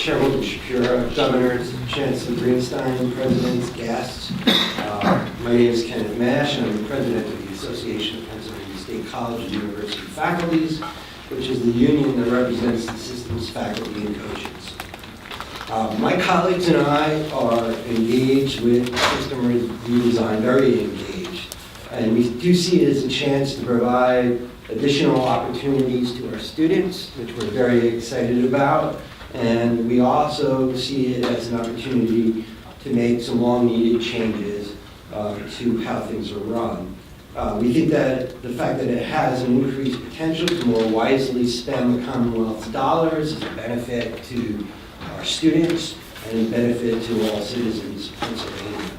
Chairwoman Shapiro, Governors, Chancellor Greenstein, Presidents, guests. My name is Kenneth and I'm the President of the Association of Pennsylvania State College and University Faculties, which is the union that represents the system's faculty and coaches. My colleagues and I are engaged with system redesign, very engaged, and we do see it as a chance to provide additional opportunities to our students, which we're very excited about, and we also see it as an opportunity to make some long-needed changes to how things are run. We think that the fact that it has an increased potential to more wisely spend the Commonwealth's dollars is a benefit to our students and a benefit to all citizens of Pennsylvania.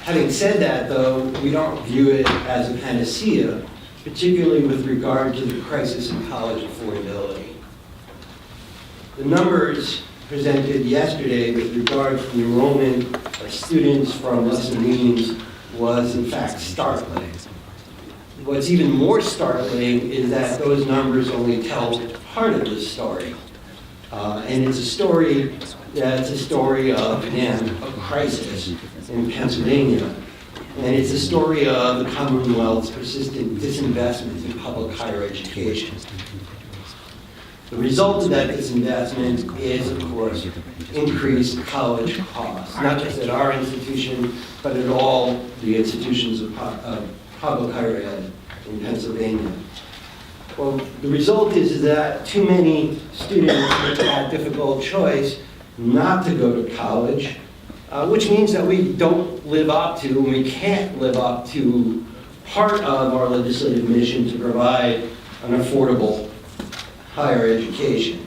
Having said that, though, we don't view it as a panacea, particularly with regard to the crisis in college affordability. The numbers presented yesterday with regard to the enrollment of students from lesser means was in fact startling. What's even more startling is that those numbers only tell part of the story. And it's a story that's a story of, again, a crisis in Pennsylvania. And it's a story of the Commonwealth's persistent disinvestment in public higher education. The result of that disinvestment is, of course, increased college costs, not just at our institution, but at all the institutions of public higher ed in Pennsylvania. Well, the result is that too many students make that difficult choice not to go to college, which means that we don't live up to, and we can't live up to, part of our legislative mission to provide an affordable higher education.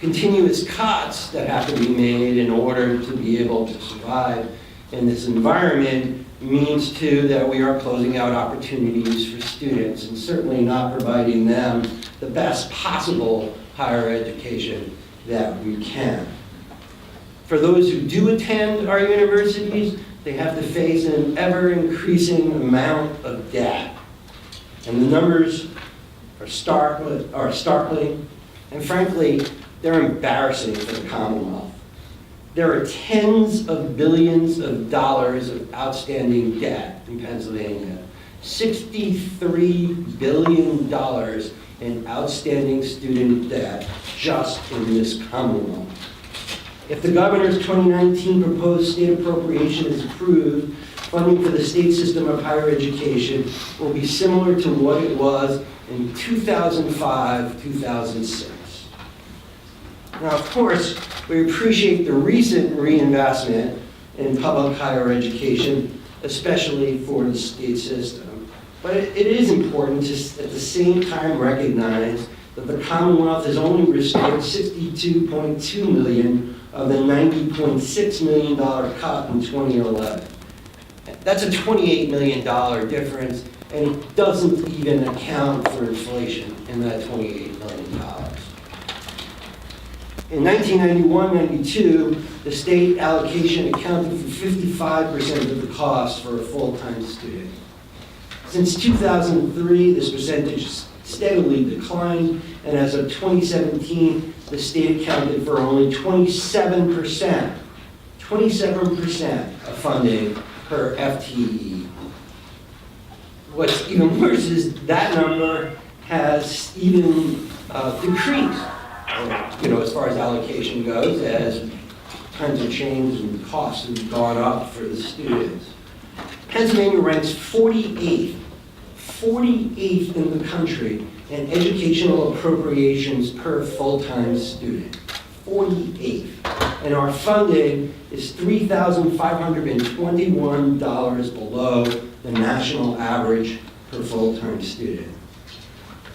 Continuous cuts that have to be made in order to be able to survive in this environment means, too, that we are closing out opportunities for students and certainly not providing them the best possible higher education that we can. For those who do attend our universities, they have to face an ever-increasing amount of debt. And the numbers are startling, and frankly, they're embarrassing for the Commonwealth. There are tens of billions of dollars of outstanding debt in Pennsylvania, $63 billion in outstanding student debt just in this Commonwealth. If the governor's 2019 proposed state appropriation is approved, funding for the state system of higher education will be similar to what it was in 2005-2006. Now, of course, we appreciate the recent reinvestment in public higher education, especially for the state system. But it is important to, at the same time, recognize that the Commonwealth has only restored $62.2 million of the $90.6 million cut in 2011. That's a $28 million difference, and it doesn't even account for inflation in that $28 million. In 1991-92, the state allocation accounted for 55% of the cost for a full-time student. Since 2003, this percentage steadily declined, and as of 2017, the state accounted for only 27% of funding per FTE. What's even worse is that number has even decreased, as far as allocation goes, as times have changed and costs have gone up for the students. Pennsylvania ranks 48th in the country in educational appropriations per full-time student. 48th. And our funding is $3,521 below the national average per full-time student.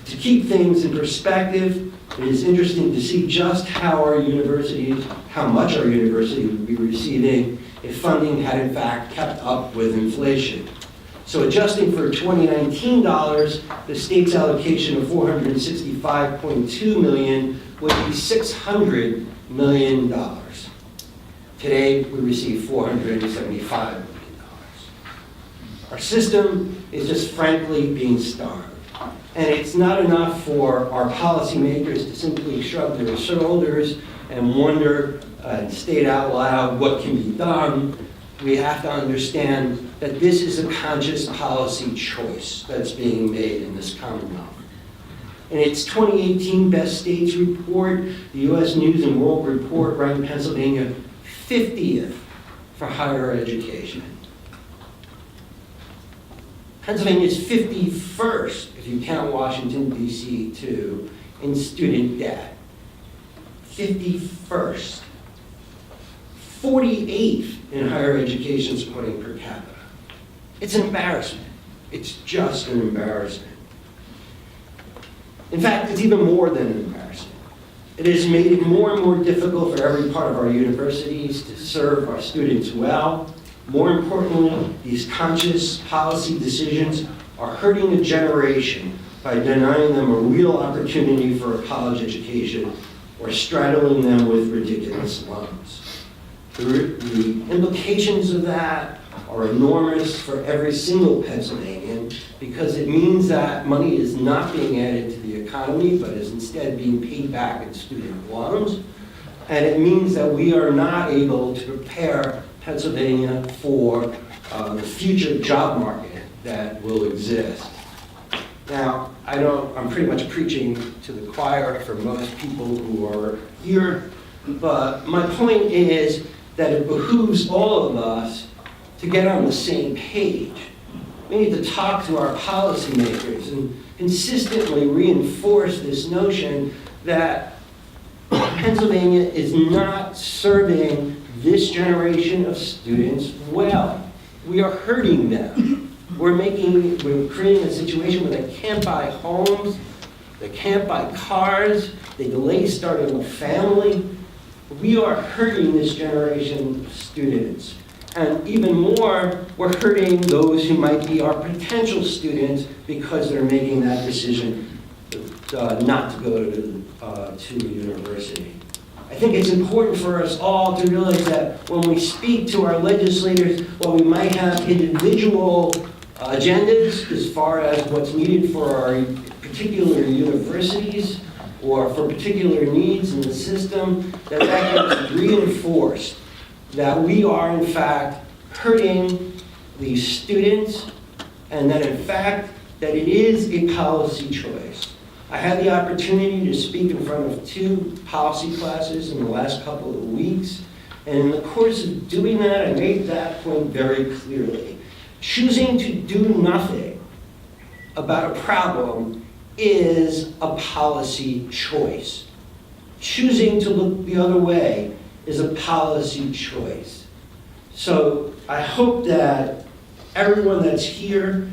To keep things in perspective, it is interesting to see just how much our university would be receiving if funding had in fact kept up with inflation. So adjusting for 2019 dollars, the state's allocation of $465.2 million would be $600 million. Today, we receive $475 million. Our system is just frankly being starved. And it's not enough for our policymakers to simply shrug their shoulders and wonder and state out loud what can be done. We have to understand that this is a conscious policy choice that's being made in this Commonwealth. In its 2018 Best States report, the U.S. News and World Report ranked Pennsylvania 50th for higher education. Pennsylvania is 51st, if you count Washington, D.C., too, in student debt. 51st. 48th in higher education supporting per capita. It's an embarrassment. It's just an embarrassment. In fact, it's even more than an embarrassment. It has made it more and more difficult for every part of our universities to serve our students well. More importantly, these conscious policy decisions are hurting a generation by denying them a real opportunity for a college education or straddling them with ridiculous loans. The implications of that are enormous for every single Pennsylvanian because it means that money is not being added to the economy but is instead being paid back in student loans. And it means that we are not able to prepare Pennsylvania for the future job market that will exist. Now, I'm pretty much preaching to the choir for most people who are here, but my point is that it behooves all of us to get on the same page. We need to talk to our policymakers and consistently reinforce this notion that Pennsluania is not serving this generation of students well. We are hurting them. We're creating a situation where they can't buy homes, they can't buy cars, they delay starting a family. We are hurting this generation of students. And even more, we're hurting those who might be our potential students because they're making that decision not to go to university. I think it's important for us all to realize that when we speak to our legislators, while we might have individual agendas as far as what's needed for our particular universities or for particular needs in the system, that gets reinforced that we are in fact hurting these students and that in fact that it is a policy choice. I had the opportunity to speak in front of 2 policy classes in the last couple of weeks, and in the course of doing that, I made that point very clearly. Choosing to do nothing about a problem is a policy choice. Choosing to look the other way is a policy choice. So I hope that everyone that's here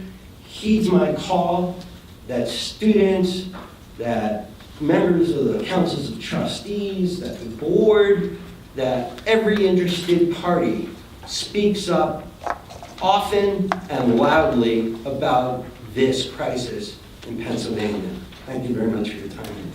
heeds my call, that students, that members of the councils of trustees, that the board, that every interested party speaks up often and loudly about this crisis in Pennsylvania. Thank you very much for your time.